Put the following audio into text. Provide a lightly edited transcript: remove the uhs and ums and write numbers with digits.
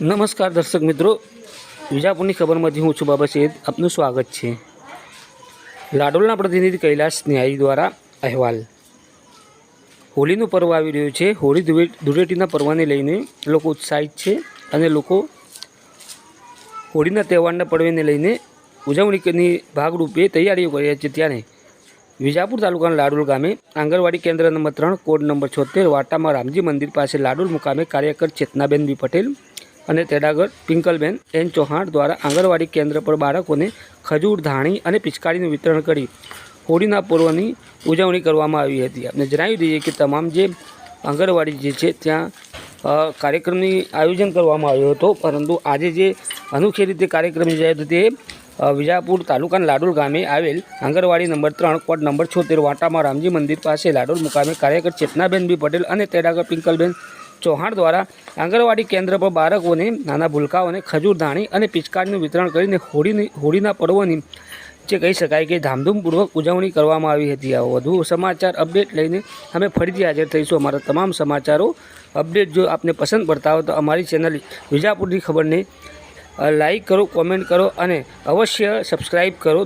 नमस्कार दर्शक मित्रों, विजापुरनी खबरमांथी हूँ छुं बाबा सैयद। आपनुं स्वागत है। लाडोलना प्रतिनिधि कैलाश न्यायी द्वारा अहेवाल। होलीनुं पर्व आवी रह्युं छे। होली धूळेटीना पर्वने लईने लोको उत्साहित छे अने लोको होळीना तहेवारना पर्वने लईने उजवણીની भागरूपे तैयारीओ કરી રહ્યા છે। ત્યારે विजापुर तालुकाना लाडोल गामे आंगणवाड़ी केन्द्र नंबर 3 कोड नंबर 76 वाटामां रामजी मंदिर पास लाडोल मुकामे कार्यकर चेतनाबेन बी पटेल અને તેડાગર પિંકલબેન એન ચૌહાણ દ્વારા આંગણવાડી કેન્દ્ર પર બાળકોને ખજૂર, ધાણી અને પિચકારીનું વિતરણ કરી હોળીના પર્વની ઉજવણી કરવામાં આવી હતી। આપણે જણાવી દઈએ કે તમામ જે આંગણવાડી જે છે ત્યાં કાર્યક્રમની આયોજન કરવામાં આવ્યો હતો, પરંતુ આજે જે અનોખી રીતે કાર્યક્રમ યોજાયો હતો તે વિજાપુર તાલુકાના લાડોલ ગામે આવેલ આંગણવાડી નંબર 3 કોડ નંબર 76 વાટામાં રામજી મંદિર પાસે લાડોલ મુકામે કાર્યકર ચેતનાબેન બી પટેલ અને તેડાગર પિંકલબેન चौहान द्वारा आंगणवाड़ी केन्द्र पर बाळको ने नाना भूलकाओने खजूर, धाणी और पिचकारीनुं वितरण करीने होळीना पर्वनी जे कही शकाय कि धामधूमपूर्वक उजवणी करवामां आवी हती। आ वधु समाचार अपडेट लईने अमे फरीथी हाजर थईशुं। अमारा तमाम समाचारों अपडेट जो आपने पसंद पड़ता हो तो अमारी चेनल विजापुरनी खबर ने लाइक करो, कॉमेंट करो और अवश्य सब्सक्राइब करो।